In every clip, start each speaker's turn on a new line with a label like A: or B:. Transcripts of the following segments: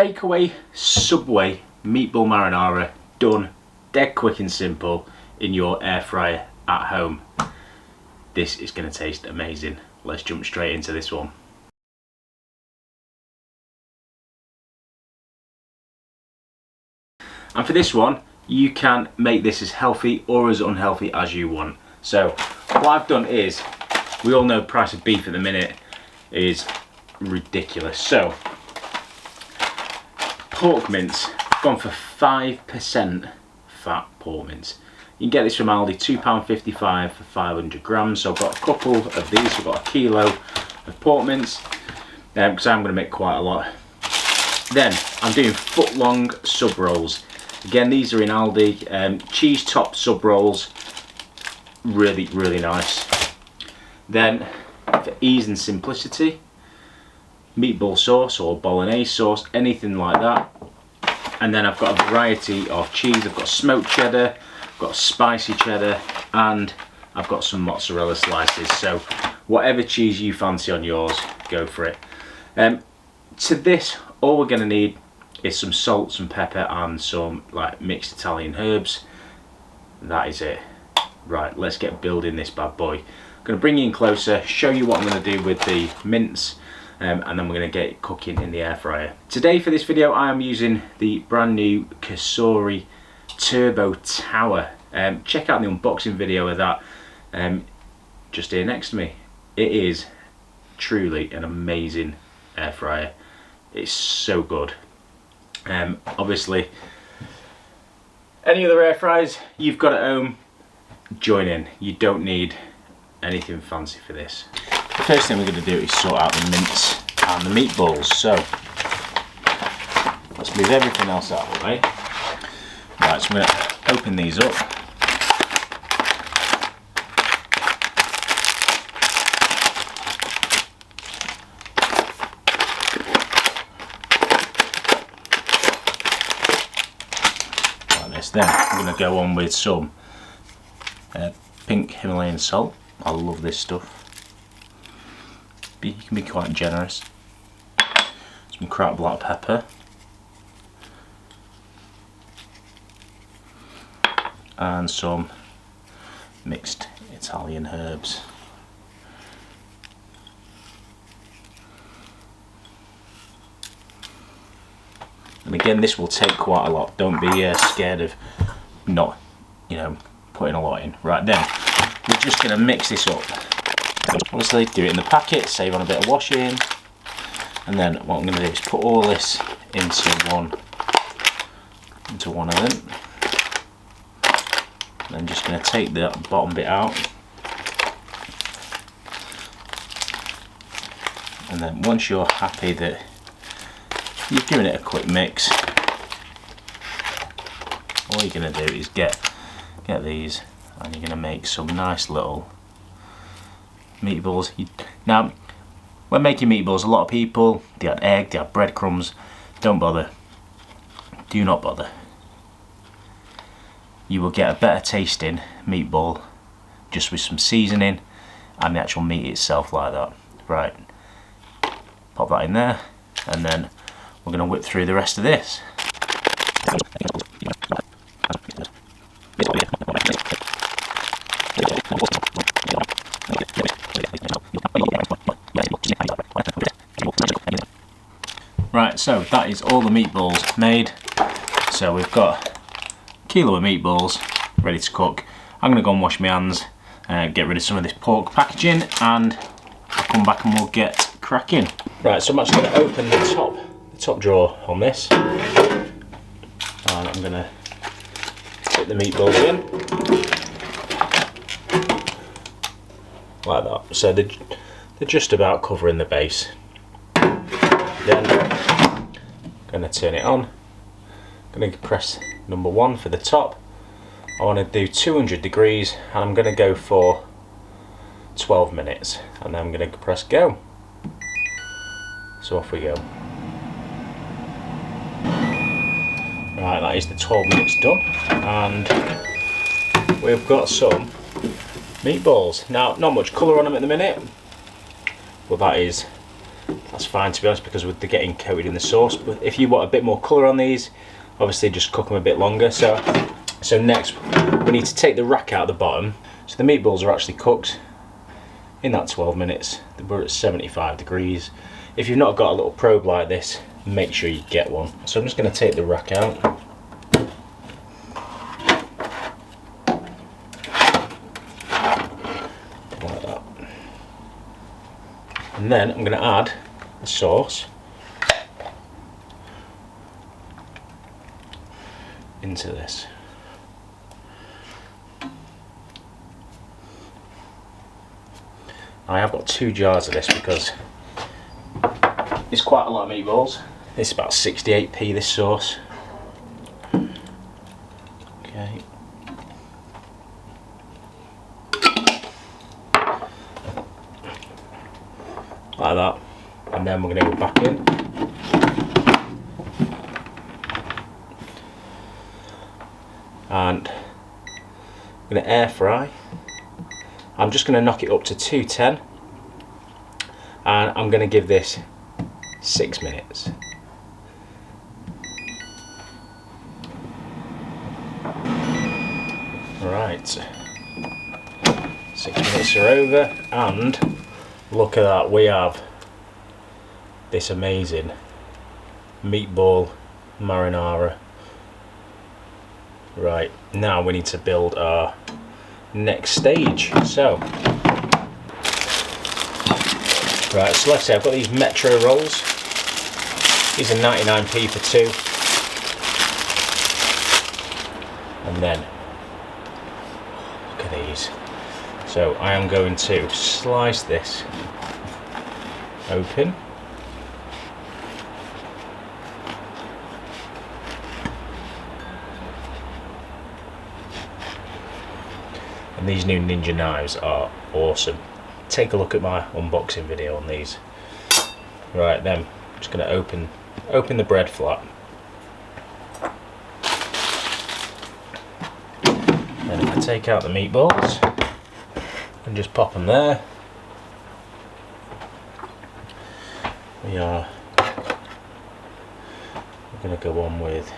A: FAKEAWAY Subway meatball marinara, done dead quick and simple in your air fryer at home. This is going to taste amazing. Let's jump straight into this one. And for this one, you can make this as healthy or as unhealthy as you want. So what I've done is, we all know the price of beef at the minute is ridiculous. So pork mince, I've gone for 5% fat pork mince. You can get this from Aldi, £2.55 for 500 grams. So I've got a couple of these. I've got a kilo of pork mince because I'm going to make quite a lot. Then I'm doing Footlong sub rolls. Again, these are in Aldi. Cheese top sub rolls, really nice. Then for ease and simplicity, meatball sauce or bolognese sauce, anything like that. And then I've got a variety of cheese. I've got smoked cheddar, I've got spicy cheddar, and I've got some mozzarella slices. So whatever cheese you fancy on yours, go for it. To this, all we're going to need is some salt, some pepper, and some like mixed Italian herbs. That is it. Right, let's get building this bad boy. I'm going to bring you in closer, show you what I'm going to do with the mince, and then we're going to get it cooking in the air fryer. Today for this video I am using the brand new Cosori Turbo Tower. Check out the unboxing video of that just here next to me. It is truly an amazing air fryer. It's so good. Obviously any other air fryers you've got at home, join in. You don't need anything fancy for this. The first thing we're going to do is sort out the mince and the meatballs. So let's move everything else out of the way. Right, so I'm going to open these up. Like this. Then I'm going to go on with some pink Himalayan salt. I love this stuff. You can be quite generous. Some cracked black pepper. And some mixed Italian herbs. And again, this will take quite a lot. Don't be scared of not, putting a lot in. Right, then we're just going to mix this up. Obviously do it in the packet, save on a bit of washing, and then what I'm going to do is put all this into one of them. And I'm just going to take the bottom bit out, and then once you're happy that you've given it a quick mix, all you're going to do is get these, and you're going to make some nice little meatballs. Now, when making meatballs, a lot of people, they add egg, they add breadcrumbs. Don't bother. Do not bother. You will get a better tasting meatball just with some seasoning and the actual meat itself like that. Right, pop that in there, and then we're going to whip through the rest of this. Right, so that is all the meatballs made. So we've got a kilo of meatballs ready to cook. I'm going to go and wash my hands, get rid of some of this pork packaging, and I'll come back and we'll get cracking. Right, so I'm actually going to open the top drawer on this, and I'm going to put the meatballs in like that. So they're just about covering the base. Then I'm going to turn it on. I'm going to press number 1 for the top. I want to do 200 degrees, and I'm going to go for 12 minutes, and then I'm going to press go. So off we go. Right, that is the 12 minutes done, and we've got some meatballs. Now, not much colour on them at the minute, but that's that's fine, to be honest, because they're getting coated in the sauce. But if you want a bit more colour on these, obviously just cook them a bit longer. So next we need to take the rack out of the bottom. So the meatballs are actually cooked in that 12 minutes. We're at 75 degrees. If you've not got a little probe like this, make sure you get one. So I'm just going to take the rack out. Like that. And then I'm going to add the sauce into this. I have got 2 jars of this because it's quite a lot of meatballs. It's about 68p, this sauce. Okay. Like that. And then we're going to go back in. And I'm going to air fry. I'm just going to knock it up to 210, and I'm going to give this 6 minutes. Right, 6 minutes are over, and look at that, we have this amazing meatball marinara. Right, now we need to build our next stage. So right, so let's say I've got these Metro rolls. These are 99p for 2. And then look at these. So I am going to slice this open. And these new Ninja knives are awesome. Take a look at my unboxing video on these. Right, then I'm just going to open the bread flap. Then if I take out the meatballs and just pop them there, we're going to go on with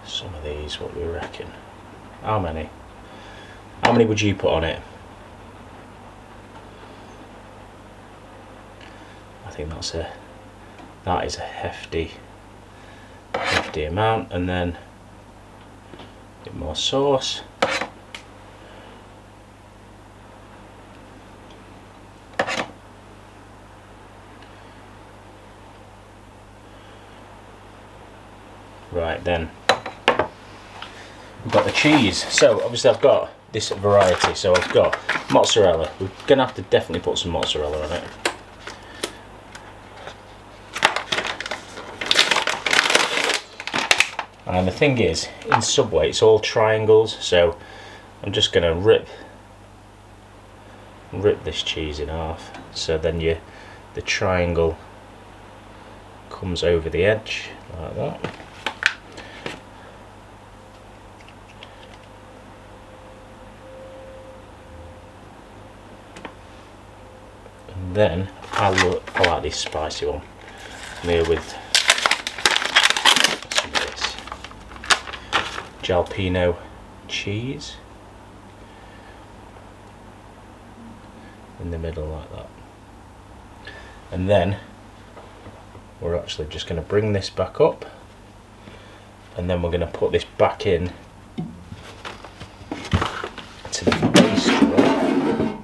A: some of these. What do we reckon? How many? How many would you put on it? I think that is a hefty amount. And then a bit more sauce. Right, then we've got the cheese. So obviously I've got this variety. So I've got mozzarella. We're going to have to definitely put some mozzarella on it. And the thing is, in Subway it's all triangles, so I'm just going to rip this cheese in half, so then the triangle comes over the edge like that. And then I like this spicy one. I'm here with some of this jalapeno cheese in the middle like that. And then we're actually just going to bring this back up, and then we're going to put this back in to the base roll,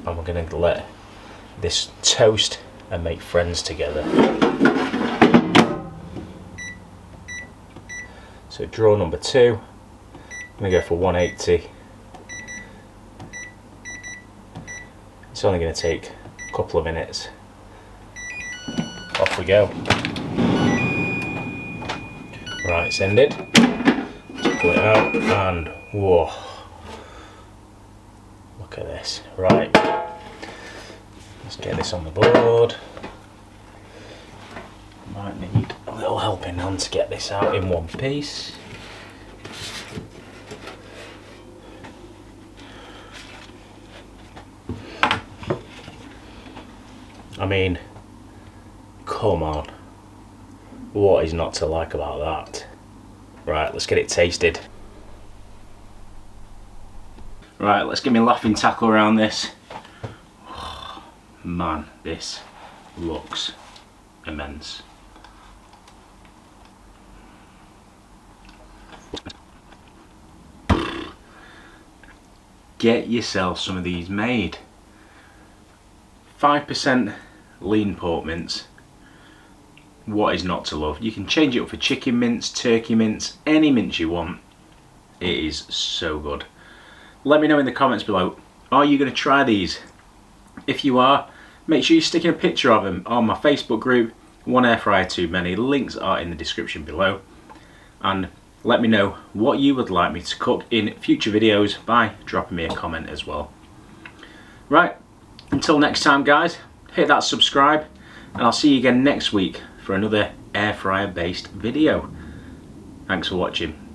A: and we're going to let this toast and make friends together. So draw number 2, I'm going to go for 180. It's only going to take a couple of minutes. Off we go. Right, it's ended. Let's pull it out, and whoa, look at this. Right, let's get this on the board. Might need a little helping hand to get this out in one piece. I mean, come on. What is not to like about that? Right, let's get it tasted. Right, let's get me laughing tackle around this. Oh, man, this looks immense. Get yourself some of these made. 5% lean pork mince. What is not to love? You can change it up for chicken mince, turkey mince, any mince you want. It is so good. Let me know in the comments below, are you going to try these? If you are, make sure you're sticking a picture of them on my Facebook group, One Air Fryer Too Many. Links are in the description below. And let me know what you would like me to cook in future videos by dropping me a comment as well. Right, until next time guys, hit that subscribe and I'll see you again next week for another air fryer based video. Thanks for watching.